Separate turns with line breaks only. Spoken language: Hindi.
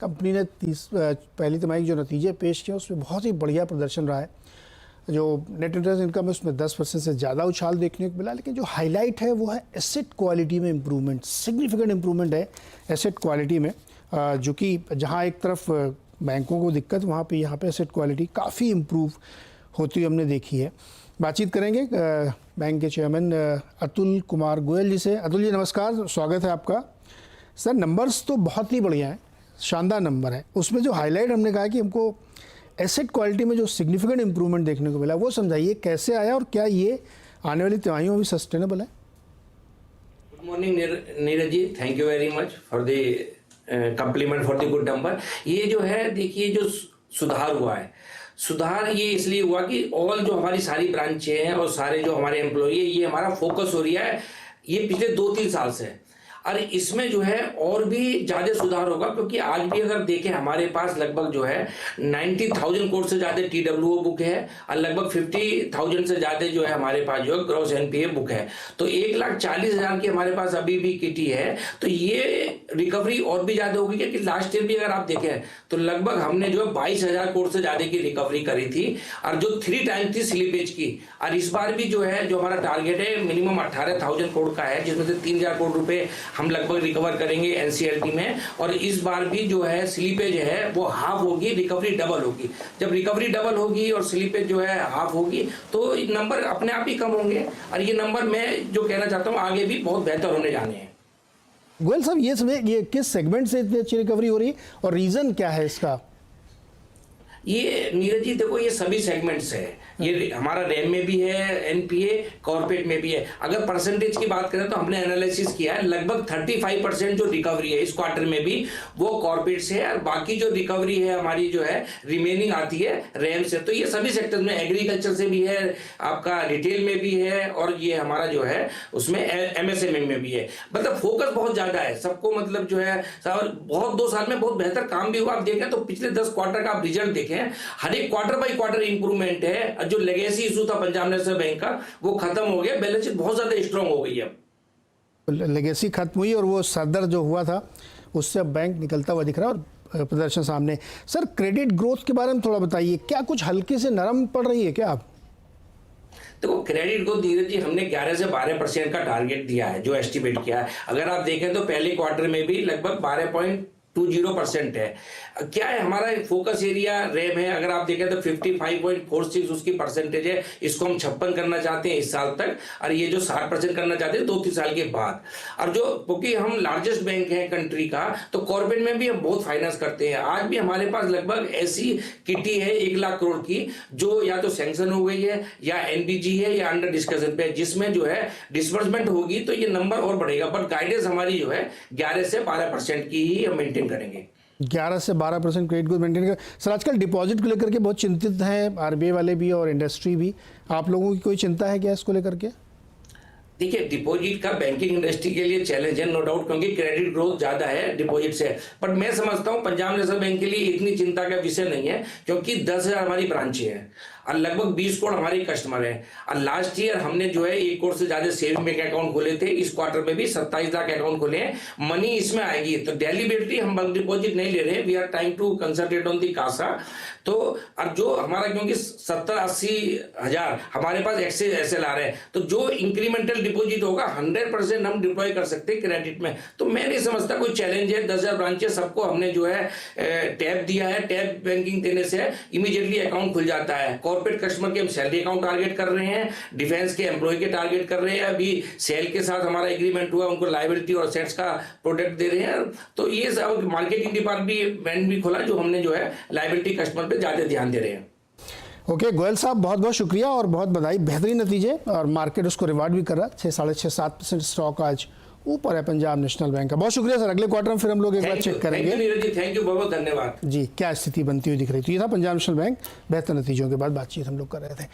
कंपनी ने पहली तिमाही जो नतीजे पेश किए उसमें बहुत ही बढ़िया प्रदर्शन रहा है। जो नेट इंटरेस्ट इनकम है उसमें 10% से ज़्यादा उछाल देखने को मिला, लेकिन जो हाईलाइट है वो है एसेट क्वालिटी में इम्प्रूवमेंट। सिग्निफिकेंट इम्प्रूवमेंट है एसेट क्वालिटी में, जो कि जहाँ एक तरफ बैंकों को दिक्कत, वहाँ पे यहाँ पे एसेट क्वालिटी काफ़ी इम्प्रूव होती हमने देखी है। बातचीत करेंगे बैंक के चेयरमैन अतुल कुमार गोयल जी से। अतुल जी नमस्कार, स्वागत है आपका। सर नंबर्स तो बहुत ही बढ़िया हैं, शानदार नंबर है। उसमें जो हाईलाइट हमने कहा कि हमको एसेट क्वालिटी में जो सिग्निफिकेंट इम्प्रूवमेंट देखने को मिला, वो समझाइए कैसे आया और क्या ये आने वाली तिमाहियों में भी सस्टेनेबल है?
Good morning Neeraj ji, thank you very much for the compliment for the good number. ये जो है देखिए, जो सुधार हुआ है, सुधार ये इसलिए हुआ कि ऑल जो हमारी सारी ब्रांचें हैं और सारे जो हमारे एम्प्लॉई है, ये हमारा फोकस हो रहा है ये पिछले 2-3 साल से है। और इसमें जो है और भी ज़्यादा सुधार होगा, क्योंकि आज भी अगर देखें हमारे पास लगभग जो है 90,000 करोड़ से ज़्यादा TWO बुक है और लगभग 50,000 से ज़्यादा जो है हमारे पास जो है ग्रॉस NPA बुक है। तो 1,40,000 की हमारे पास अभी भी किटी है। तो ये रिकवरी और भी ज़्यादा होगी, क्योंकि लास्ट ईयर भी अगर आप देखें तो लगभग हमने जो है 22,000 करोड़ से ज़्यादा की रिकवरी करी थी, और जो 3 टाइम थी स्लिपेज की। और इस बार भी जो है जो हमारा टारगेट है मिनिमम 18,000 करोड़ का है, जिसमें से 3,000 करोड़ रुपए हम लगभग रिकवर करेंगे NCLT में। और इस बार भी जो है स्लिपेज है वो हाफ होगी, रिकवरी डबल होगी। जब रिकवरी डबल होगी और स्लिपेज जो है हाफ होगी तो नंबर अपने आप ही कम होंगे। और ये नंबर मैं जो कहना चाहता हूँ आगे भी बहुत बेहतर होने जाने हैं।
गोयल साहब ये किस सेगमेंट से इतनी अच्छी रिकवरी हो रही है और रीजन क्या है इसका?
ये नीरज जी देखो, ये सभी सेगमेंट्स है। ये हमारा रैम में भी है, NPA कॉर्पोरेट में भी है। अगर परसेंटेज की बात करें तो हमने एनालिसिस किया है, लगभग 35% जो रिकवरी है इस क्वार्टर में भी वो कॉर्पोरेट से है, और बाकी जो रिकवरी है हमारी जो है रिमेनिंग आती है रैम से। तो ये सभी सेक्टर में, एग्रीकल्चर से भी है, आपका रिटेल में भी है, और ये हमारा जो है उसमें MSME में भी है। मतलब फोकस बहुत ज्यादा है सबको, मतलब जो है बहुत 2 साल में बहुत बेहतर काम भी हुआ। आप देखें तो पिछले 10 क्वार्टर का आप रिजल्ट देखें, हर एक क्वार्टर बाई क्वार्टर इंप्रूवमेंट है। जो लेगेसी इशू था पंजाब नेशनल बैंक का वो खत्म हो गया, बैलेंस शीट बहुत ज्यादा स्ट्रांग हो गई है।
लेगेसी खत्म हुई और वो सदर जो हुआ था उससे अब बैंक निकलता हुआ दिख रहा है और प्रदर्शन सामने। सर क्रेडिट ग्रोथ के बारे में थोड़ा बताइए, क्या कुछ हल्के से नरम पड़ रही है क्या? आप
देखो क्रेडिट ग्रोथ नीरज जी हमने 11 से 12% का टारगेट दिया है, जो एस्टिमेट किया है। अगर आप देखें तो पहले क्वार्टर में भी लगभग 12.20% है। क्या है हमारा फोकस एरिया रैम है, अगर आप देखें तो 55.46 उसकी परसेंटेज है। इसको हम 56 करना चाहते हैं इस साल तक, और ये जो 60% करना चाहते हैं 2-3 साल के बाद। और जो क्योंकि हम लार्जेस्ट बैंक हैं कंट्री का, तो कॉर्पोरेट में भी हम बहुत फाइनेंस करते हैं। आज भी हमारे पास लगभग ऐसी किटी है 1 लाख करोड़ की, जो या तो सैंक्शन हो गई है या NBG है या अंडर डिस्कशन पे, जिसमें जो है डिसबर्समेंट होगी तो ये नंबर और बढ़ेगा। बट गाइडेंस हमारी जो है 11 से 12% की ही हम मेंटेन करेंगे।
11 से 12% क्रेडिट ग्रोथ मेंटेन कर। सर आजकल डिपॉजिट को लेकर के बहुत चिंतित हैं RBI वाले भी और इंडस्ट्री भी। आप लोगों की कोई चिंता है क्या इसको लेकर के?
देखिए डिपॉजिट का बैंकिंग इंडस्ट्री के लिए चैलेंज है, नो डाउट, क्योंकि क्रेडिट ग्रोथ ज्यादा है डिपॉजिट से। बट मैं समझता हूं पंजाब नेशनल बैंक के लिए इतनी चिंता का विषय नहीं है, क्योंकि 10,000 हमारी ब्रांचें हैं और लगभग 20 करोड़ हमारे कस्टमर हैं। और लास्ट ईयर हमने जो है 1 करोड़ से ज्यादा सेविंग बैंक अकाउंट खोले थे। इस क्वार्टर में भी 27 लाख अकाउंट खोले हैं। मनी इसमें आएगी, तो डेलीबरेटली हम बल्क डिपॉजिट नहीं ले रहे, we are trying to concentrate on the CASA. तो और जो हमारा क्योंकि 70-80 हजार हमारे पास एक्सेस SLR है, तो जो इंक्रीमेंटल डिपॉजिट होगा 100% हम डिप्लॉय कर सकते हैं क्रेडिट में। तो मैं नहीं समझता कोई चैलेंज है। 10,000 ब्रांचेस सबको हमने जो है टैब दिया है, टैब बैंकिंग देने से इमीडिएटली अकाउंट खुल जाता है। कॉर्पोरेट कस्टमर के हम सैलरी अकाउंट टारगेट कर रहे हैं, डिफेंस के एम्प्लॉय के टारगेट कर रहे हैं। अभी सेल के साथ हमारा एग्रीमेंट हुआ, उनको लायबिलिटी और असेट्स का प्रोडक्ट दे रहे हैं। तो ये सब मार्केटिंग डिपार्टमेंट भी खोला, जो हमने जो है लायबिलिटी कस्टमर पे ज्यादा ध्यान दे रहे हैं।
ओके गोयल साहब बहुत बहुत शुक्रिया और बहुत बधाई, बेहतरीन नतीजे, और मार्केट उसको रिवार्ड भी कर रहा है। 6-6.5-7% स्टॉक आज ऊपर है पंजाब नेशनल बैंक का। बहुत शुक्रिया सर, अगले क्वार्टर में फिर हम लोग एक बार चेक करेंगे।
थैंक यू, बहुत धन्यवाद
जी, क्या स्थिति बनती हुई दिख रही थी। ये था पंजाब नेशनल बैंक, बेहतर नतीजों के बाद बातचीत हम लोग कर रहे थे।